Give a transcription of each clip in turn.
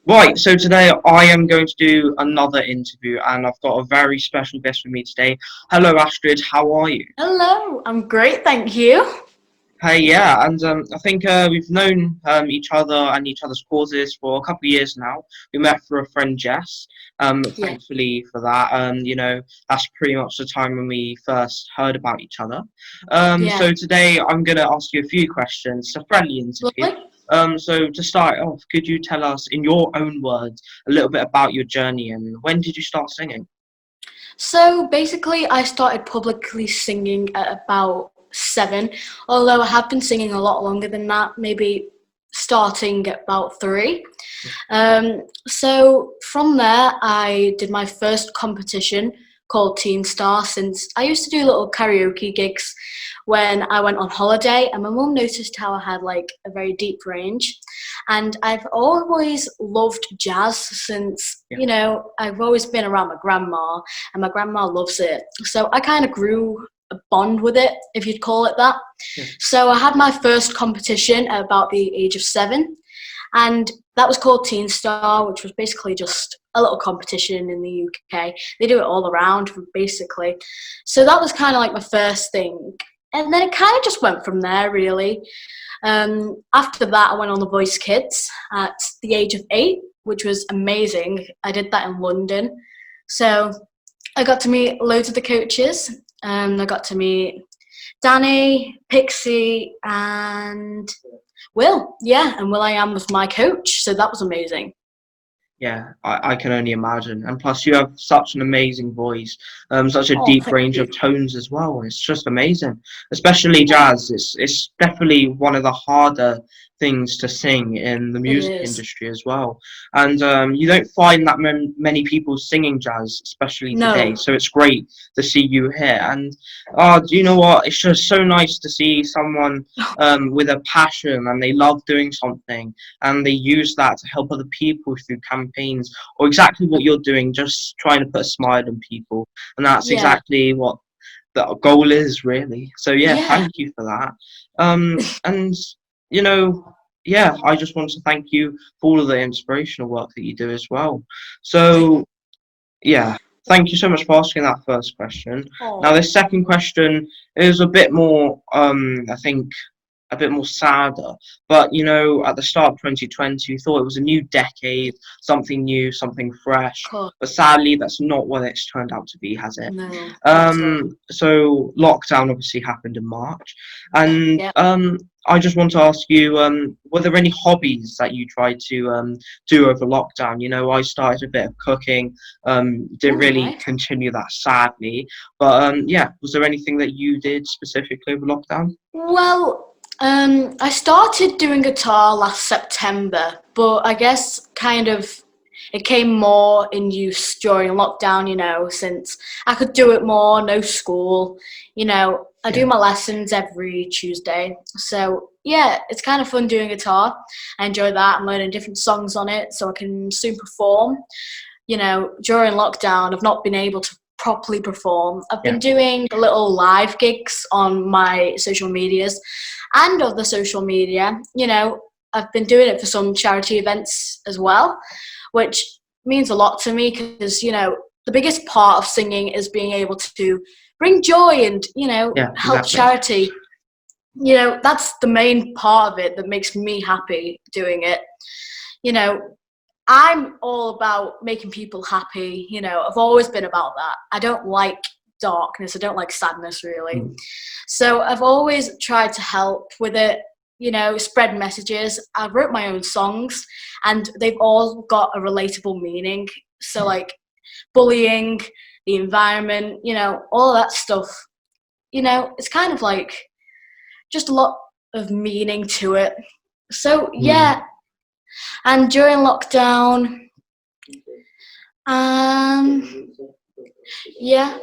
Right, so today I am going to do another interview, and I've got a very special guest with me today. Hello, Astrid, how are you? Hello, I'm great, thank you. Hey, yeah, and I think we've known each other and each other's causes for a couple of years now. We met through a friend, Jess. Yeah, Thankfully for that, that's pretty much the time when we first heard about each other. yeah, So today I'm going to ask you a few questions. It's a friendly interview. lovely. So to start off, could you tell us, in your own words, a little bit about your journey and when did you start singing? So basically, I started publicly singing at about 7, although I have been singing a lot longer than that, maybe starting at about 3. So from there, I did my first competition called Teen Star, since I used to do little karaoke gigs when I went on holiday, and my mum noticed how I had like a very deep range. And I've always loved jazz since, Yeah. I've always been around my grandma, and my grandma loves it. So I kind of grew a bond with it, if you'd call it that. Yeah. So I had my first competition at about the age of 7, and that was called Teen Star, which was basically just a little competition in the UK. They do it all around, basically. So that was kind of like my first thing. And then it kind of just went from there, really. After that, I went on The Voice Kids at the age of 8, which was amazing. I did that in London. So I got to meet loads of the coaches. I got to meet Danny, Pixie, and Will. Yeah, and Will I Am was my coach. So that was amazing. Yeah, I can only imagine. And plus, you have such an amazing voice, such a Oh, deep thank range you. of tones as well. It's just amazing, especially jazz. It's definitely one of the harder things to sing in the It music is. industry as well. And you don't find that many people singing jazz, especially today. No. So it's great to see you here. And do you know what? It's just so nice to see someone with a passion and they love doing something and they use that to help other people through campaigns or exactly what you're doing, just trying to put a smile on people. And that's Yeah. exactly what the goal is, really. So, yeah, Yeah. thank you for that. And, you know, yeah, I just want to thank you for all of the inspirational work that you do as well. Thank. So, yeah, thank you so much for asking that first question. Now, Oh. this second question is a bit more, I think, a bit more sadder. But at the start of 2020, we thought it was a new decade, something new, something fresh. Cool. But sadly, that's not what it's turned out to be, has it? No, not at all. So lockdown obviously happened in March, and Yeah. I just want to ask you, were there any hobbies that you tried to do over lockdown? I started a bit of cooking, didn't Oh, really nice. continue that sadly, but yeah, was there anything that you did specifically over lockdown? Well, I started doing guitar last September, but I guess kind of it came more in use during lockdown, since I could do it more, no school. I do Yeah. my lessons every Tuesday. So, yeah, it's kind of fun doing guitar. I enjoy that. I'm learning different songs on it so I can soon perform. During lockdown, I've not been able to properly perform. I've Yeah. been doing little live gigs on my social medias and other social media. I've been doing it for some charity events as well, which means a lot to me because, the biggest part of singing is being able to bring joy and, Yeah, help exactly. charity. That's the main part of it that makes me happy doing it. You know, I'm all about making people happy. I've always been about that. I don't like darkness. I don't like sadness, really. Mm. So I've always tried to help with it, spread messages. I wrote my own songs and they've all got a relatable meaning. So, like bullying, the environment, all of that stuff, it's kind of like just a lot of meaning to it. So, Mm. yeah. And during lockdown, Um, yeah,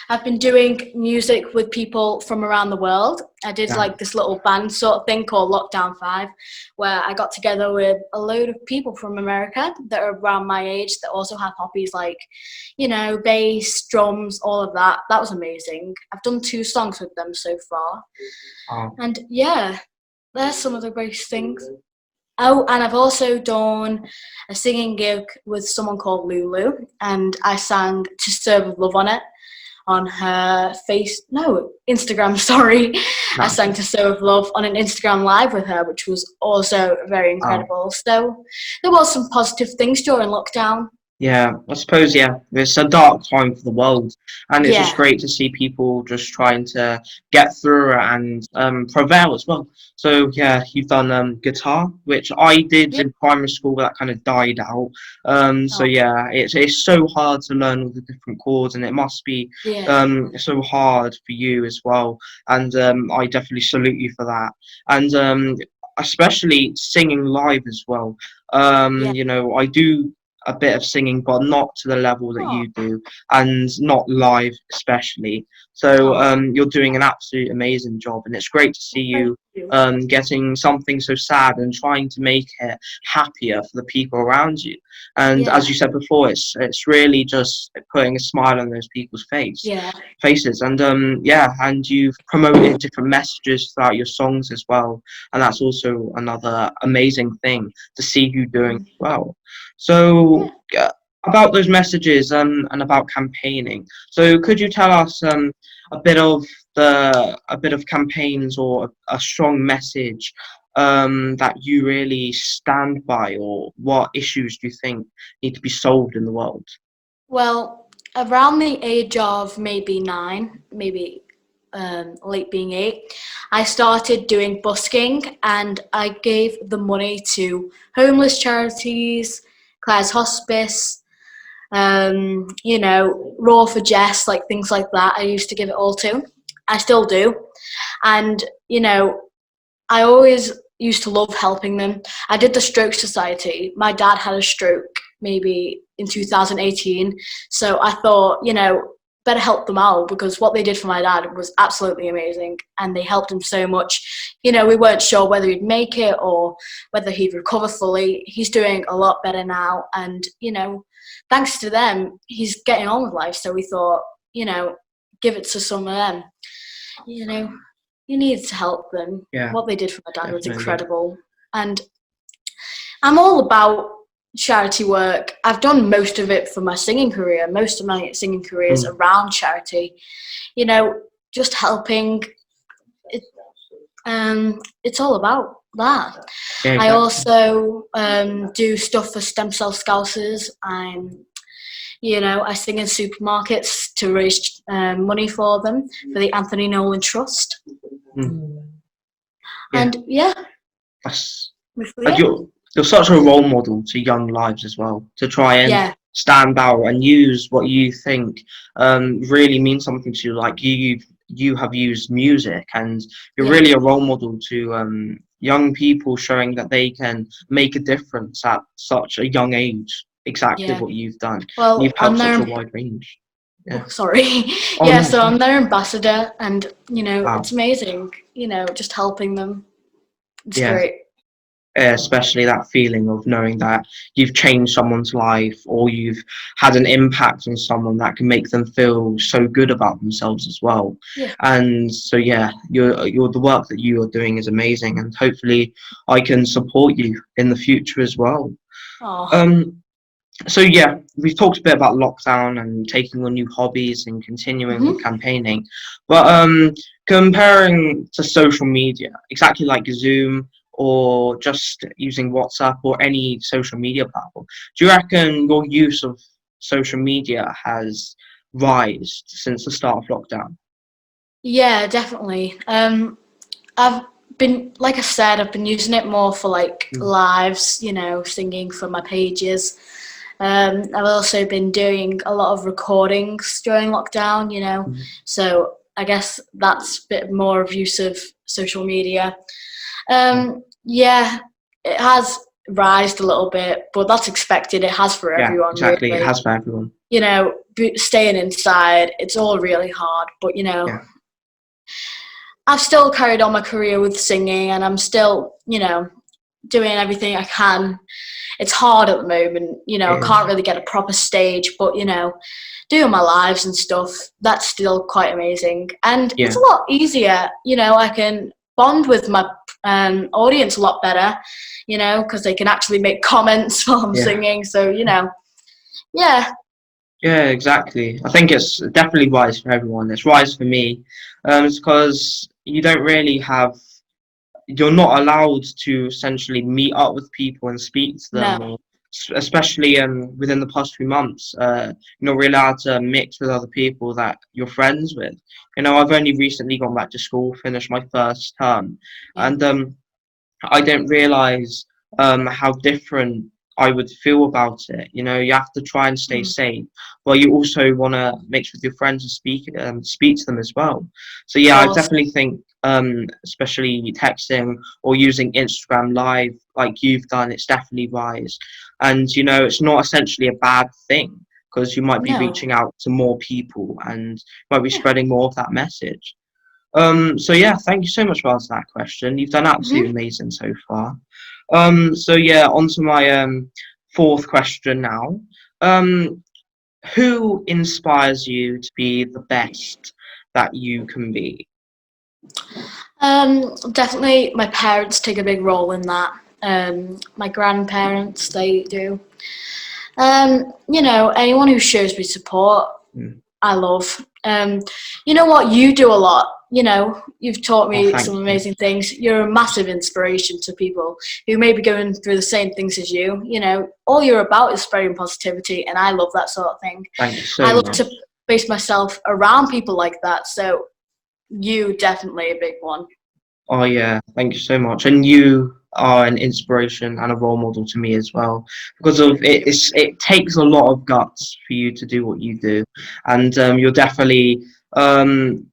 I've been doing music with people from around the world. I did Yeah. like this little band sort of thing called Lockdown 5, where I got together with a load of people from America that are around my age that also have hobbies like, bass, drums, all of that. That was amazing. I've done 2 songs with them so far. Oh, And yeah, there's some of the greatest things. Oh, and I've also done a singing gig with someone called Lulu, and I sang "To Serve with Love" on it, on her Instagram. Sorry, I No. sang "To Serve with Love" on an Instagram live with her, which was also very Oh. incredible. So there was some positive things during lockdown. Yeah, I suppose, yeah, it's a dark time for the world, and it's just Yeah, great to see people just trying to get through it and prevail as well. So, yeah, you've done guitar, which I did yeah, in primary school, but that kind of died out. So, oh, yeah, it's so hard to learn all the different chords, and it must be yeah, so hard for you as well. And I definitely salute you for that. And especially singing live as well. yeah. I do a bit of singing, but not to the level that Oh, you do, and not live especially. So oh, you're doing an absolute amazing job, and it's great to see thank you you. getting something so sad and trying to make it happier for the people around you. And as Yeah, you said before, it's really just putting a smile on those people's yeah, faces. And yeah, and you've promoted different messages throughout your songs as well, and that's also another amazing thing to see you doing mm, as well. yeah. So, about those messages and about campaigning. So, could you tell us a bit of a bit of campaigns or a strong message that you really stand by, or what issues do you think need to be solved in the world? Well, around the age of maybe 9, maybe late being 8, I started doing busking, and I gave the money to homeless charities, Claire's Hospice, Raw for Jess, like things like that. I used to give it all to. I still do. And, I always used to love helping them. I did the Stroke Society. My dad had a stroke maybe in 2018. So I thought, better help them out, because what they did for my dad was absolutely amazing, and they helped him so much. We weren't sure whether he'd make it or whether he'd recover fully. He's doing a lot better now, and thanks to them, he's getting on with life. So we thought, give it to some of them. You know, you need to help them. Yeah, What they did for my dad was definitely. incredible, and I'm all about charity work. I've done most of it for my singing career. Most of my singing career is Mm, around charity. Just helping. It, it's all about that. yeah, I exactly. also do stuff for stem cell scousers. I sing in supermarkets to raise money for them for the Anthony Nolan Trust. Mm, yeah, And yeah, that's mostly and it. you're such a role model to young lives as well, to try and Yeah, stand out and use what you think really means something to you. Like you have used music, and you're yeah, really a role model to young people, showing that they can make a difference at such a young age. Exactly yeah. what you've done. You've Well, I'm helped such a their wide range. oh, Yeah. sorry. Oh Yeah, no, so sorry. I'm their ambassador, and Wow. it's amazing. Just helping them. It's Yeah. great. Especially that feeling of knowing that you've changed someone's life, or you've had an impact on someone that can make them feel so good about themselves as well. Yeah. And so yeah, you're the work that you are doing is amazing, and hopefully I can support you in the future as well. Oh. um so yeah, we've talked a bit about lockdown and taking on new hobbies and continuing with Hmm. campaigning, but comparing to social media, exactly like Zoom or just using WhatsApp or any social media platform, do you reckon your use of social media has rised since the start of lockdown? Yeah, definitely. I've been, like I said, I've been using it more for like Mm, lives, singing for my pages. I've also been doing a lot of recordings during lockdown, mm, so I guess that's a bit more of use of social media. yeah, Yeah, it has rised a little bit, but that's expected. It has for yeah, everyone, exactly. It really. has for everyone. Staying inside, it's all really hard, but Yeah, I've still carried on my career with singing, and I'm still, doing everything I can. It's hard at the moment, I it can't is. really get a proper stage, but doing my lives and stuff, that's still quite amazing. And it's Yeah, a lot easier, I can bond with my audience a lot better, you know, because they can actually make comments while I'm Yeah. singing. So, you know, yeah. Yeah, exactly. I think it's definitely wise for everyone. It's wise for me. It's because you don't really have, you're not allowed to essentially meet up with people and speak to them, No. or especially within the past few months, you're not really allowed to mix with other people that you're friends with. You know, I've only recently gone back to school, finished my first term, Yeah. and I didn't realize how different I would feel about it. You know, you have to try and stay Mm, safe, but you also want to mix with your friends and speak to them as well. So of yeah, I course. definitely think, especially texting or using Instagram Live like you've done, it's definitely wise. And you know, it's not essentially a bad thing because you might be No. reaching out to more people and might be Yeah. spreading more of that message. So yeah, thank you so much for answering that question. You've done absolutely Hmm. amazing so far. So yeah, on to my fourth question now. Um, who inspires you to be the best that you can be? Definitely my parents take a big role in that. My grandparents, they do. You know, anyone who shows me support, Mm. I love. You know what? You do a lot. You know, you've taught Oh, me thank some you. amazing things. You're a massive inspiration to people who may be going through the same things as you. You know, all you're about is spreading positivity, and I love that sort of thing. Thank you I so love much. to base myself around people like that. So you definitely a big one. Oh yeah, thank you so much. And you are an inspiration and a role model to me as well. Because of Thank it, you. it takes a lot of guts for you to do what you do, and you're definitely um,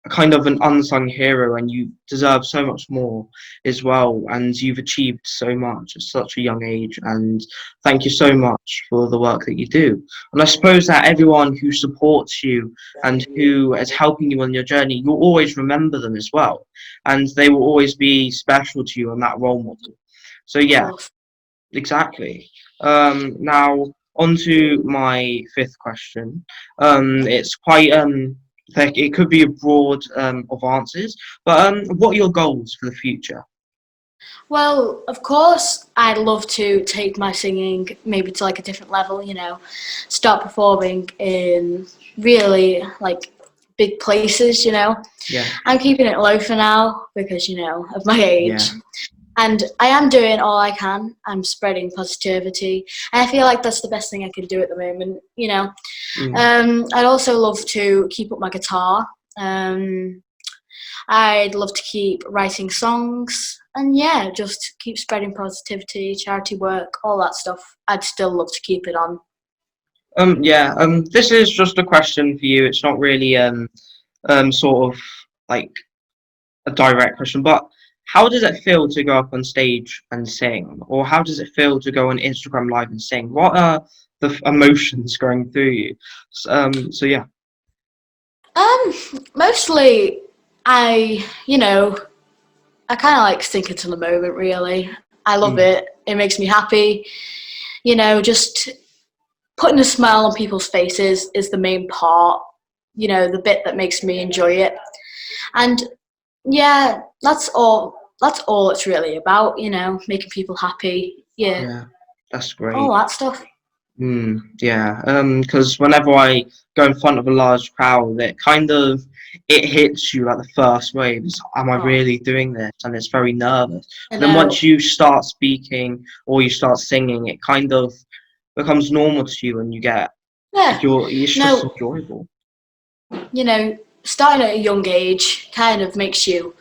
kind of an unsung hero, and you deserve so much more as well. And you've achieved so much at such a young age, and thank you so much for the work that you do. And I suppose that everyone who supports you and who is helping you on your journey, you'll always remember them as well, and they will always be special to you and that role model. So Of yeah, course. exactly. Now on to my fifth question. It's quite like it could be a broad of answers, but what are your goals for the future? Well, of course, I'd love to take my singing maybe to like a different level, you know, start performing in really like big places, you know. Yeah, I'm keeping it low for now because, you know, of my yeah, age. And I am doing all I can. I'm spreading positivity. And I feel like that's the best thing I can do at the moment, you know. mm, I'd also love to keep up my guitar. Um, I'd love to keep writing songs and yeah, just keep spreading positivity, charity work, all that stuff. I'd still love to keep it on. yeah. This is just a question for you. It's not really sort of like a direct question, but how does it feel to go up on stage and sing, or how does it feel to go on Instagram Live and sing? What are the emotions going through you? So yeah, Um, Mostly, you know, I kind of like sink into the moment. Really, I love mm, it. It makes me happy. You know, just putting a smile on people's faces is the main part. You know, the bit that makes me enjoy it. And yeah, that's all. That's all it's really about. You know, making people happy. Yeah, yeah, that's all great. that stuff. Yeah, because whenever I go in front of a large crowd, it hits you like the first wave. Am I Oh, really doing this? And it's very nervous. I But then once know. you start speaking or you start singing, it kind of becomes normal to you, and Yeah, it's just no, enjoyable. you know, starting at a young age kind of makes you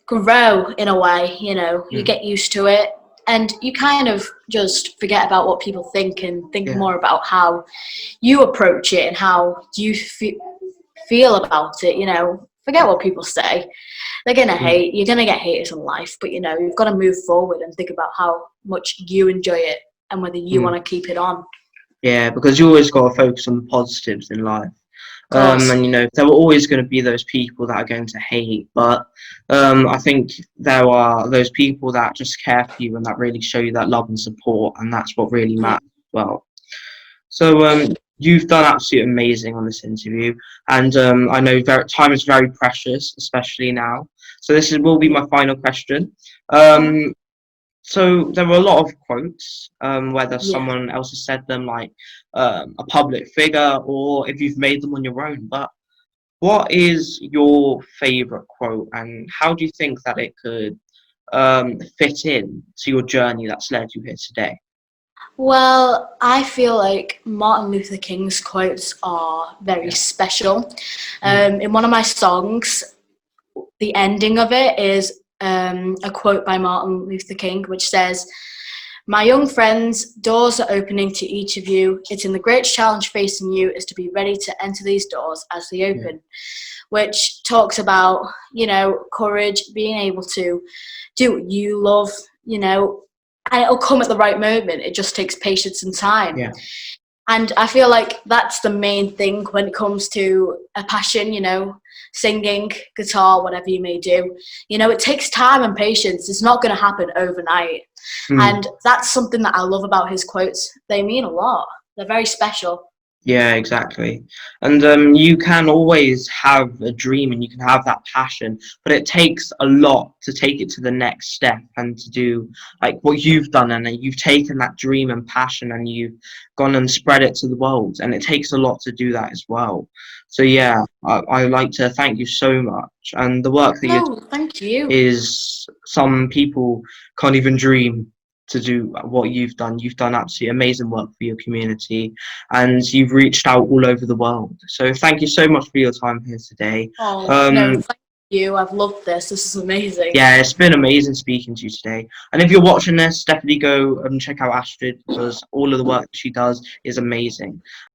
grow in a way. You know, you Mm, get used to it, and you kind of just forget about what people think and think yeah. more about how you approach it and how you feel about it. You know, forget what people say. They're gonna Mm, hate. You're gonna get haters in life, but you know, you've got to move forward and think about how much you enjoy it and whether you want mm. to keep it on. Of Yeah, because you always got to focus on the positives in life. course. And you know, there were always going to be those people that are going to hate, but I think there are those people that just care for you and that really show you that love and support, and that's what really Yeah. matters as well. So You've done absolutely amazing on this interview, and I know time is very precious, especially now. So will be my final question. Oh, Um, so there were a lot of quotes, whether yeah. someone else has said them, like a public figure, or if you've made them on your own. But what is your favorite quote, and how do you think that it could fit in to your journey that's led you here today? Well, I feel like Martin Luther King's quotes are very Yeah. special. Mm. In one of my songs, the ending of it is a quote by Martin Luther King, which says, "My young friends, doors are opening to each of you. It's in the greatest challenge facing you is to be ready to enter these doors as they Yeah. open," which talks about, courage, being able to do what you love, and it'll come at the right moment. It just takes patience and time. Yeah. And I feel like that's the main thing when it comes to a passion, singing, guitar, whatever you may do. It takes time and patience. It's not going to happen overnight. Mm. And that's something that I love about his quotes. They mean a lot. They're very special. Yeah, exactly. And you can always have a dream and you can have that passion, but it takes a lot to take it to the next step and to do like what you've done. And you've taken that dream and passion and you've gone and spread it to the world. And it takes a lot to do that as well. So, yeah, I like to thank you so much. And the work that you're No, thank you. is some people can't even dream to do what you've done. You've done absolutely amazing work for your community and you've reached out all over the world. So thank you so much for your time here today. Oh, no, Um, thank you. I've loved this. This is amazing. yeah, it's been amazing speaking to you today. And if you're watching this, definitely go and check out Astrid because all of the work she does is amazing.